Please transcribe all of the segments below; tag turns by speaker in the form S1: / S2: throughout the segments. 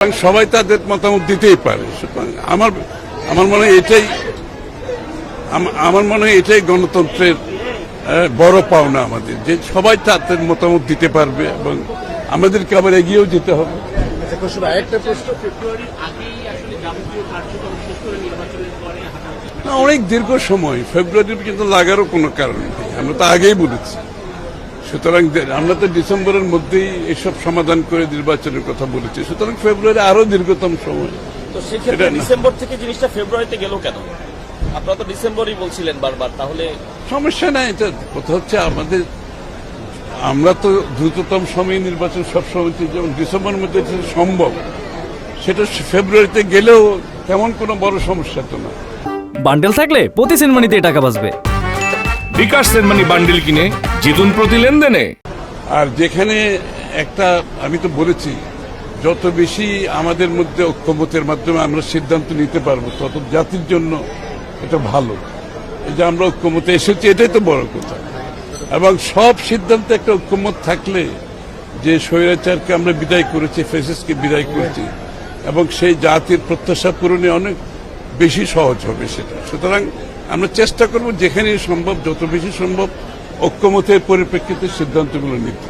S1: সবাই তাদের মতামত দিতেই পারে। আমার মনে হয় এটাই গণতন্ত্রের বড় পাওনা আমাদের, যে সবাই তাদের মতামত দিতে পারবে এবং আমাদেরকে আবার এগিয়েও যেতে হবে। অনেক দীর্ঘ সময়, ফেব্রুয়ারি পর্যন্ত লাগারও কোনো কারণ নেই, আমরা তো আগেই বলেছি। সুতরাং আমরা তো ডিসেম্বরের মধ্যেই এসব সমাধান করে নির্বাচনের কথা বলেছি, সুতরাং ফেব্রুয়ারি আরো দীর্ঘতম সময়।
S2: তো সেক্ষেত্রে ডিসেম্বর থেকে জিনিসটা ফেব্রুয়ারিতে গেল কেন? আপনারা তো ডিসেম্বরই বলছিলেন বারবার, তাহলে
S1: সমস্যা নাই। এটা কথা হচ্ছে আমরা তো দ্রুততম সময়ে নির্বাচন সবসময়, যেমন ডিসেম্বরের মধ্যে সম্ভব, সেটা ফেব্রুয়ারিতে গেলেও তেমন কোনো বড় সমস্যা তো না।
S3: বান্ডেল থাকলে প্রতি সেনমানিতে টাকা বাঁচবে।
S4: বিকাশ সেনমানি বান্ডেল কিনে জিতুন প্রতি লেনদেনে।
S1: আর যেখানে আমি তো বলেছি, যত বেশি আমাদের মধ্যে ঐক্যমতের মাধ্যমে আমরা সিদ্ধান্ত নিতে পারবো, তত জাতির জন্য এটা ভালো। এই যে আমরা ঐক্যমতে এসেছি, এটাই তো বড় কথা। এবং সব সিদ্ধান্তে একটা ঐক্যমত থাকলে, যে স্বৈরাচারকে আমরা বিদায় করেছি, ফ্যাসিস্টকে বিদায় করেছি, এবং সেই জাতির প্রত্যাশা পূরণে অনেক বেশি সহজ হবে সেটা। সুতরাং আমরা চেষ্টা করব যেখানে সম্ভব, যত বেশি সম্ভব ঐক্যমতের পরিপ্রেক্ষিতে সিদ্ধান্তগুলো নিতে।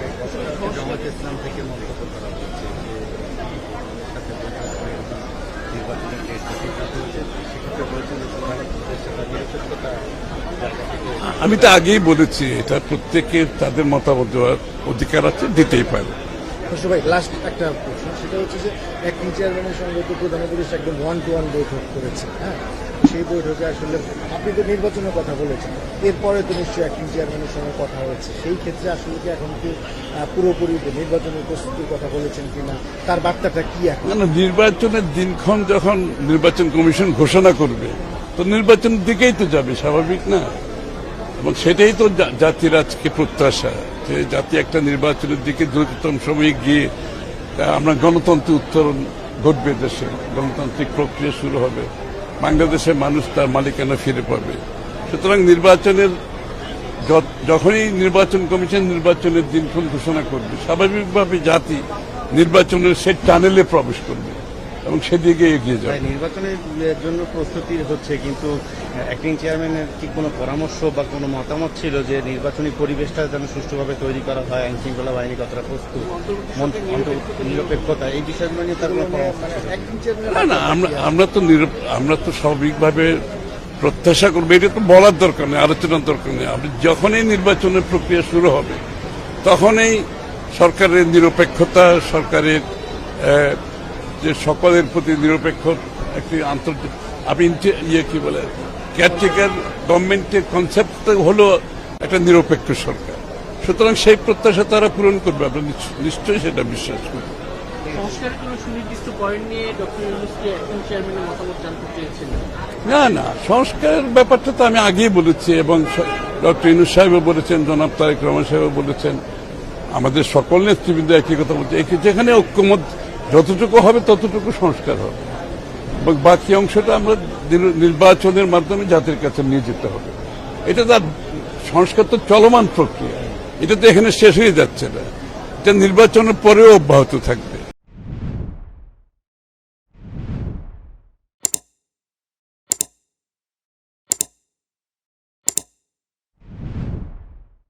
S1: আমি তো আগেই বলেছি, এটা প্রত্যেকের তাদের মতামত দেওয়ার অধিকার আছে, দিতেই পারে।
S5: ভাই লাস্ট একটা প্রশ্ন, সেটা হচ্ছে যে অ্যাক্টিং চেয়ারম্যানের সঙ্গে তো প্রধান উপদেষ্টা একদম 1-to-1 বৈঠক করেছে। হ্যাঁ, সেই বৈঠকে আসলে আপনি তো নির্বাচনের কথা বলেছেন, এরপরে তো নিশ্চয়ই অ্যাক্টিং চেয়ারম্যানের সঙ্গে কথা হয়েছে। সেই ক্ষেত্রে আসলে কি এখন কি পুরোপুরি নির্বাচনের প্রস্তুতির কথা বলেছেন কিনা, তার বার্তাটা কি এখন?
S1: না, নির্বাচনের দিনক্ষণ যখন নির্বাচন কমিশন ঘোষণা করবে, তো নির্বাচনের দিকেই তো যাবে, স্বাভাবিক না? এবং সেটাই তো জাতির আজকে প্রত্যাশা, যে জাতি একটা নির্বাচনের দিকে দ্রুততম সময়ে গিয়ে আমরা গণতন্ত্র উত্তরণ ঘটবে, দেশে গণতান্ত্রিক প্রক্রিয়া শুরু হবে, বাংলাদেশের মানুষ তার মালিকানা ফিরে পাবে। সুতরাং যখনই নির্বাচন কমিশন নির্বাচনের দিনক্ষণ ঘোষণা করবে, স্বাভাবিকভাবে জাতি নির্বাচনের সেই টানেলে প্রবেশ করবে এবং সেদিকে এগিয়ে যাবে।
S6: নির্বাচনের জন্য প্রস্তুতি হচ্ছে, কিন্তু অ্যাক্টিং চেয়ারম্যানের কি কোনো পরামর্শ বা কোনো মতামত ছিল যে নির্বাচনী পরিবেশটা যেন সুষ্ঠুভাবে তৈরি করা হয়, আইন শৃঙ্খলা বাহিনী কতটা প্রস্তুত, নিরপেক্ষতা, এই বিষয়গুলো নিয়ে তার কোনো পরামর্শ?
S1: না, আমরা তো স্বাভাবিকভাবে প্রত্যাশা করবো, এটা তো বলার দরকার নেই, আলোচনার দরকার নেই। যখনই নির্বাচনের প্রক্রিয়া শুরু হবে, তখনই সরকারের নিরপেক্ষতা, সরকারের যে সকলের প্রতি নিরপেক্ষ একটি আপনি কি বলে, কেয়ারটেকার গভর্নমেন্টের কনসেপ্ট হলো একটা নিরপেক্ষ সরকার। সুতরাং সেই প্রত্যাশা তারা পূরণ করবে, আমরা নিশ্চয়ই সেটা বিশ্বাস করি। না, সংস্কারের ব্যাপারটা তো আমি আগেই বলেছি, এবং ডক্টর ইউনূস সাহেবও বলেছেন, জনাব তারেক রহমান সাহেবও বলেছেন, আমাদের সকল নেতৃবৃন্দ একই কথা বলছে, যেখানে ঐক্যমত যতটুকু হবে ততটুকু সংস্কার হবে, এবং বাকি অংশটা আমরা নির্বাচনের মাধ্যমে জাতির কাছে নিয়ে যেতে হবে। এটা তার সংস্কার তো চলমান প্রক্রিয়া, এটা তো এখানে শেষ হয়ে যাচ্ছে না, এটা নির্বাচনের পরেও অব্যাহত থাকবে।